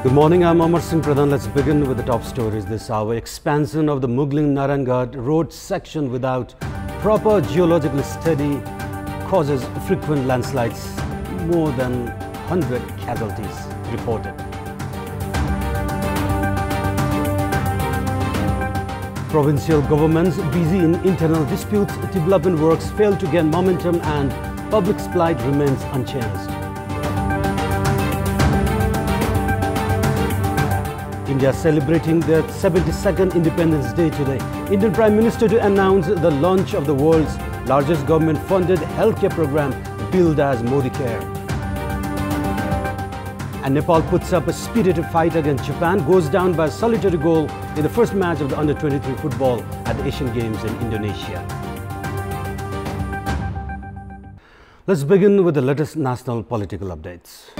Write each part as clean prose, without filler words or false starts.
Good morning, I'm Amar Singh Pradhan. Let's begin with the top stories this hour. Expansion of the Mughling-Narangarh road section without proper geological study causes frequent landslides. More than 100 casualties reported. Provincial governments busy in internal disputes, development works fail to gain momentum and public's plight remains unchanged. India celebrating their 72nd Independence Day today. Indian Prime Minister to announce the launch of the world's largest government-funded healthcare program billed as Modi Care. And Nepal puts up a spirited fight against Japan, goes down by a solitary goal in the first match of the Under-23 football at the Asian Games in Indonesia. Let's begin with the latest national political updates.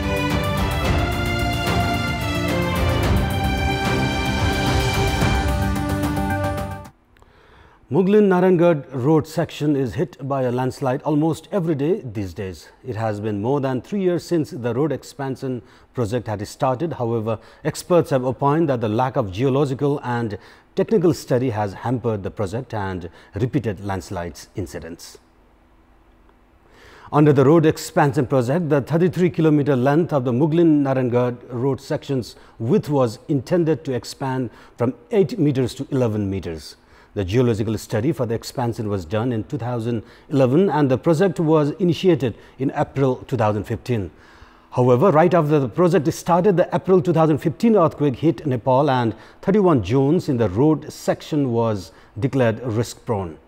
Mughling-Narangarh road section is hit by a landslide almost every day these days. It has been more than 3 years since the road expansion project had started. However, experts have opined that the lack of geological and technical study has hampered the project and repeated landslides incidents. Under the road expansion project, the 33-kilometer length of the Mughling-Narangarh road section's width was intended to expand from 8 meters to 11 meters. The geological study for the expansion was done in 2011 and the project was initiated in April 2015. However, right after the project started, the April 2015 earthquake hit Nepal and 31 zones in the road section was declared risk-prone.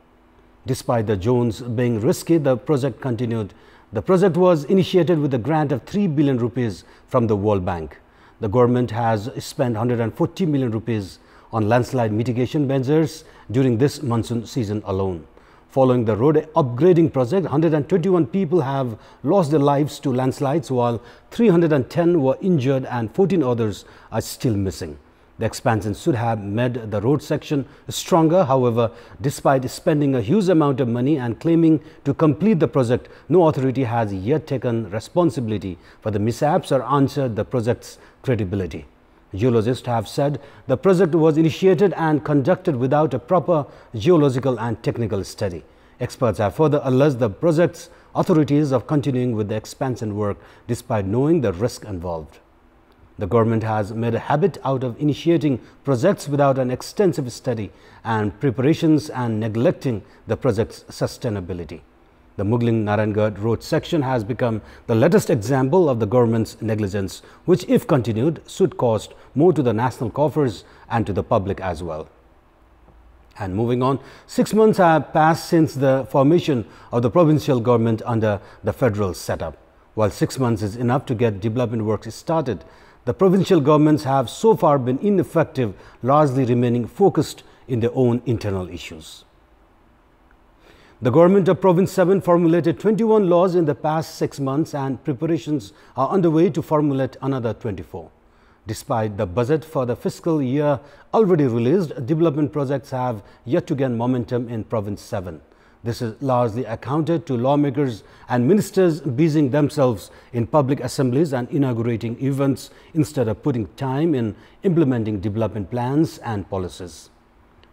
Despite the zones being risky, the project continued. The project was initiated with a grant of 3 billion rupees from the World Bank. The government has spent 140 million rupees on landslide mitigation measures during this monsoon season alone. Following the road upgrading project, 121 people have lost their lives to landslides, while 310 were injured and 14 others are still missing. The expansion should have made the road section stronger. However, despite spending a huge amount of money and claiming to complete the project, no authority has yet taken responsibility for the mishaps or answered the project's credibility. Geologists have said the project was initiated and conducted without a proper geological and technical study. Experts have further alleged the project's authorities of continuing with the expansion work despite knowing the risk involved. The government has made a habit out of initiating projects without an extensive study and preparations and neglecting the project's sustainability. The Mughling-Narangarh road section has become the latest example of the government's negligence, which, if continued, should cost more to the national coffers and to the public as well. And moving on, 6 months have passed since the formation of the provincial government under the federal setup. While 6 months is enough to get development works started, the provincial governments have so far been ineffective, largely remaining focused in their own internal issues. The government of Province 7 formulated 21 laws in the past 6 months and preparations are underway to formulate another 24. Despite the budget for the fiscal year already released, development projects have yet to gain momentum in Province 7. This is largely accounted to lawmakers and ministers busying themselves in public assemblies and inaugurating events instead of putting time in implementing development plans and policies.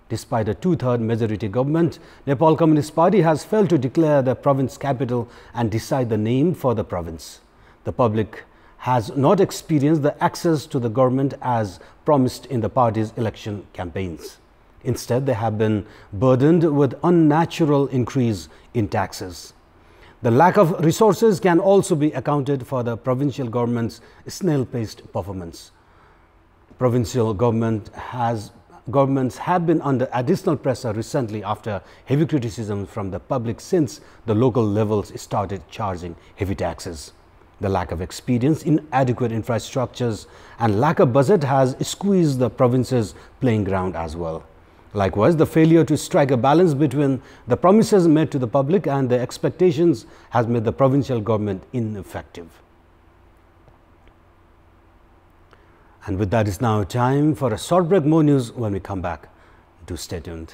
Despite a two-third majority government, Nepal Communist Party has failed to declare the province capital and decide the name for the province. The public has not experienced the access to the government as promised in the party's election campaigns. Instead, they have been burdened with unnatural increase in taxes. The lack of resources can also be accounted for the provincial government's snail-paced performance. Provincial governments have been under additional pressure recently after heavy criticism from the public since the local levels started charging heavy taxes. The lack of experience, inadequate infrastructures and lack of budget has squeezed the province's playing ground as well. Likewise, the failure to strike a balance between the promises made to the public and the expectations has made the provincial government ineffective. And with that, it's now time for a short break. More news when we come back. Do stay tuned.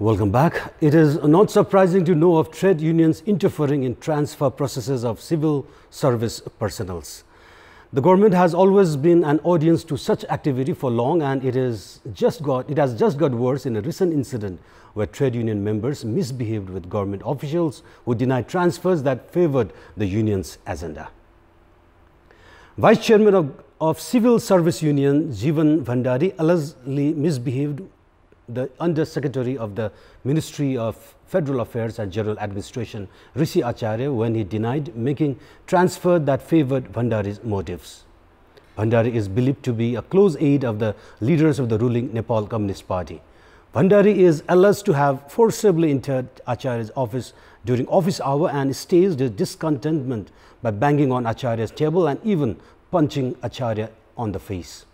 Welcome back. It is not surprising to know of trade unions interfering in transfer processes of civil service personnel. The government has always been an audience to such activity for long, and it has just got worse in a recent incident where trade union members misbehaved with government officials who denied transfers that favored the union's agenda. Vice Chairman of Civil Service Union Jeevan Bhandari allegedly misbehaved the Under Secretary of the Ministry of Federal Affairs and General Administration Rishi Acharya when he denied making transfer that favored Bhandari's motives. Bhandari is believed to be a close aide of the leaders of the ruling Nepal Communist Party. Bhandari is alleged to have forcibly entered Acharya's office during office hour and staged his discontentment by banging on Acharya's table and even punching Acharya on the face.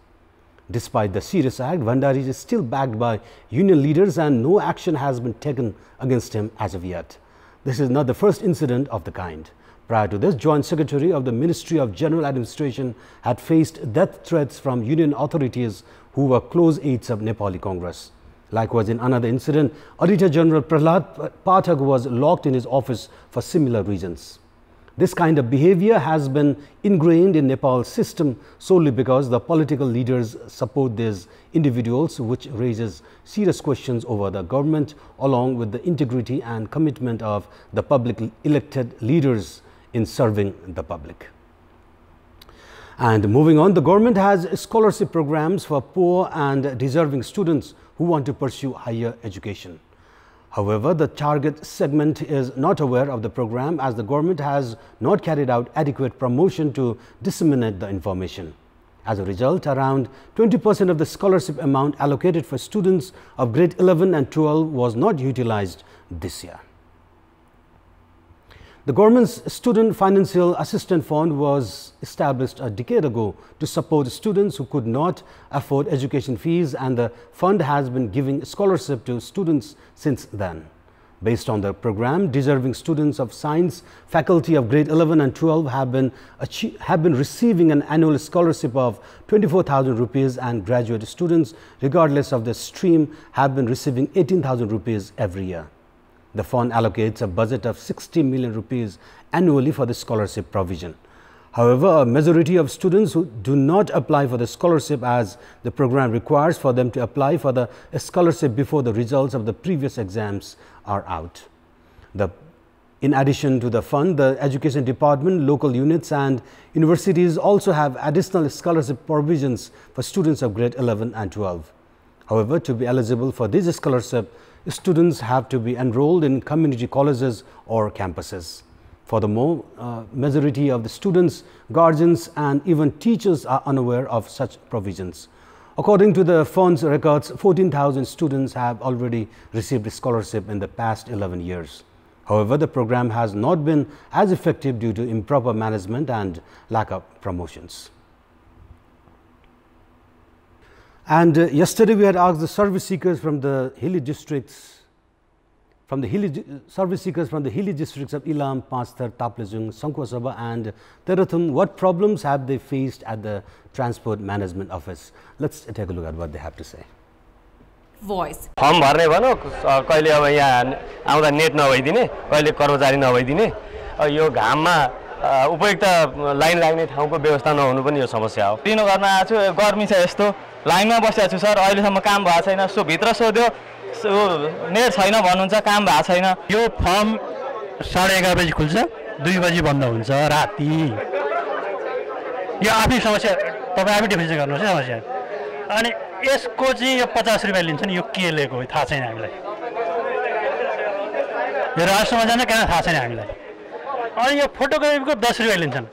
Despite the serious act, Bhandari is still backed by union leaders and no action has been taken against him as of yet. This is not the first incident of the kind. Prior to this, Joint Secretary of the Ministry of General Administration had faced death threats from union authorities who were close aides of Nepali Congress. Likewise, in another incident, Auditor General Prahlad Pathak was locked in his office for similar reasons. This kind of behavior has been ingrained in Nepal's system solely because the political leaders support these individuals, which raises serious questions over the government along with the integrity and commitment of the public elected leaders in serving the public. And moving on, the government has scholarship programs for poor and deserving students who want to pursue higher education. However, the target segment is not aware of the program as the government has not carried out adequate promotion to disseminate the information. As a result, around 20% of the scholarship amount allocated for students of grade 11 and 12 was not utilized this year. The government's Student Financial Assistance Fund was established a decade ago to support students who could not afford education fees, and the fund has been giving scholarship to students since then. Based on the program, deserving students of science faculty of grade 11 and 12 have been receiving an annual scholarship of 24,000 rupees, and graduate students, regardless of the stream, have been receiving 18,000 rupees every year. The fund allocates a budget of 60 million rupees annually for the scholarship provision. However, a majority of students who do not apply for the scholarship as the program requires for them to apply for the scholarship before the results of the previous exams are out. In addition to the fund, the Education Department, local units and universities also have additional scholarship provisions for students of grade 11 and 12. However, to be eligible for this scholarship, students have to be enrolled in community colleges or campuses. Furthermore, majority of the students, guardians and even teachers are unaware of such provisions. According to the fund's records, 14,000 students have already received a scholarship in the past 11 years. However, the program has not been as effective due to improper management and lack of promotions. And yesterday we had asked the service seekers from the hilly districts, service seekers from the hilly districts of Ilam, Panchthar, Taplejung, Sangkhwasabha and Terathum, what problems have they faced at the Transport Management Office? Let's take a look at what they have to say. Voice. Firm भर्ने भनौँ कहिले अब यहाँ आउँदा net नभइदिने, कहिले कर्मचारी नभइदिने, यो घाममा उपयुक्त लाइन लाग्ने ठाउँको व्यवस्था नहुनु पनि यो समस्या हो. दिनु गर्न आछु, गर्मी छ यस्तो, लाइनमा बसेको छु सर, अहिलेसम्म काम भएको छैन. सो भित्र सोध्यो, नेट छैन भन्नुहुन्छ, काम भएको छैन. यो फर्म 11:30 बजे खुल्छ, 2 बजे बन्द हुन्छ राति. यो आफै समस्या, तपाईँ आफै डिफाइन गर्नुहोस् है समस्या. अनि यसको चाहिँ यो 50 रुपैयाँ लिन्छन्, यो के लिएको हो थाहा छैन हामीलाई. यो राष्ट्रमा जान्छ किन थाहा छैन हामीलाई. अनि यो फोटोकपीको 10 रुपैयाँ लिन्छन्.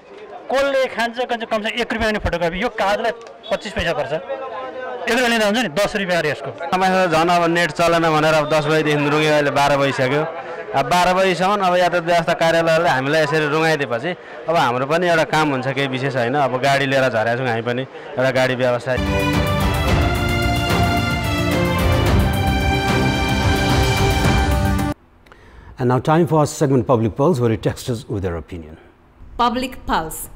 कसले खान्छ कमसे 1 रुपैयाँ नि फोटोकपी, यो कागजलाई 25 पैसा पर्छ. 1 रुपैयाँ लिँदा हुन्छ नि 10 रुपैयाँ अरे यसको. तपाईँ झन् अब नेट चलेन भनेर अब 10 बजेदेखि रुँग्यो, अहिले 12 बजिसक्यो. अब 12 बजीसम्म अब यातायात व्यवस्था कार्यालयले हामीलाई यसरी रुँगाइदिएपछि अब हाम्रो पनि एउटा काम हुन्छ, केही विशेष होइन. अब गाडी लिएर झरेका छौँ हामी पनि, एउटा गाडी व्यवस्था. And now time for our segment Public Pulse, where you text us with their opinion. Public Pulse.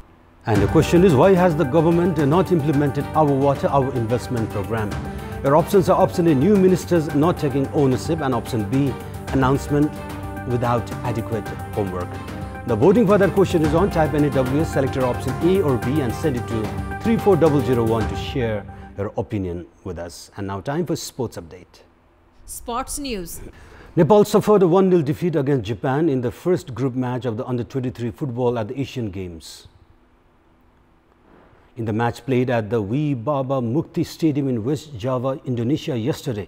And the question is, why has the government not implemented Our Water, Our Investment program? Your options are: option A, new ministers not taking ownership, and option B, announcement without adequate homework. The voting for that question is on. Type any WS, select your option A or B and send it to 34001 to share your opinion with us. And now time for sports update. Sports news. Nepal suffered a 1-0 defeat against Japan in the first group match of the Under-23 football at the Asian Games. In the match played at the Baba Mukti Stadium in West Java, Indonesia yesterday,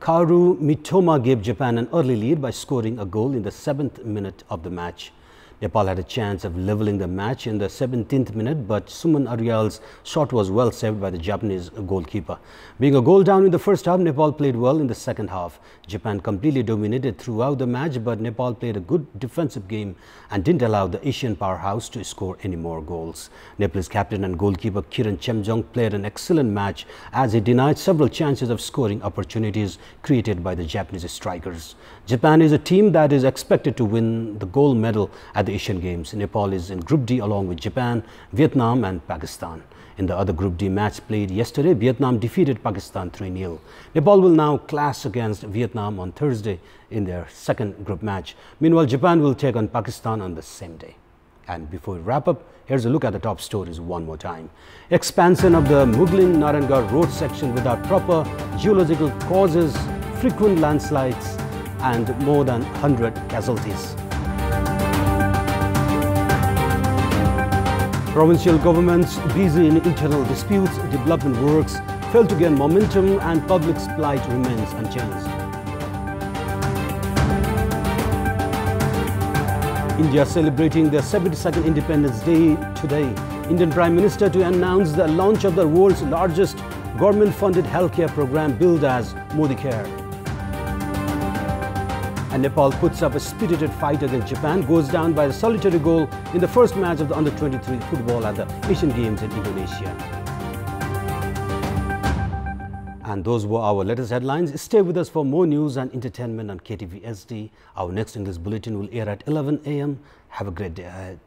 Karu Mitoma gave Japan an early lead by scoring a goal in the 7th minute of the match. Nepal had a chance of leveling the match in the 17th minute, but Suman Aryal's shot was well saved by the Japanese goalkeeper. Being a goal down in the first half, Nepal played well in the second half. Japan completely dominated throughout the match, but Nepal played a good defensive game and didn't allow the Asian powerhouse to score any more goals. Nepal's captain and goalkeeper Kiran Chemjong played an excellent match as he denied several chances of scoring opportunities created by the Japanese strikers. Japan is a team that is expected to win the gold medal at the Asian Games. Nepal is in Group D along with Japan, Vietnam and Pakistan. In the other Group D match played yesterday, Vietnam defeated Pakistan 3-0. Nepal will now clash against Vietnam on Thursday in their second group match. Meanwhile, Japan will take on Pakistan on the same day. And before we wrap up, here's a look at the top stories one more time. Expansion of the Muglin-Narangad road section without proper geological causes, frequent landslides and more than 100 casualties. Provincial governments busy in internal disputes, development works fail to gain momentum and public's plight remains unchanged. India celebrating their 72nd Independence Day today. Indian Prime Minister to announce the launch of the world's largest government-funded healthcare program billed as Modi Care. And Nepal puts up a spirited fight against Japan, goes down by a solitary goal in the first match of the Under-23 football at the Asian Games in Indonesia. And those were our latest headlines. Stay with us for more news and entertainment on KTV SD. Our next English bulletin will air at 11 a.m. Have a great day ahead.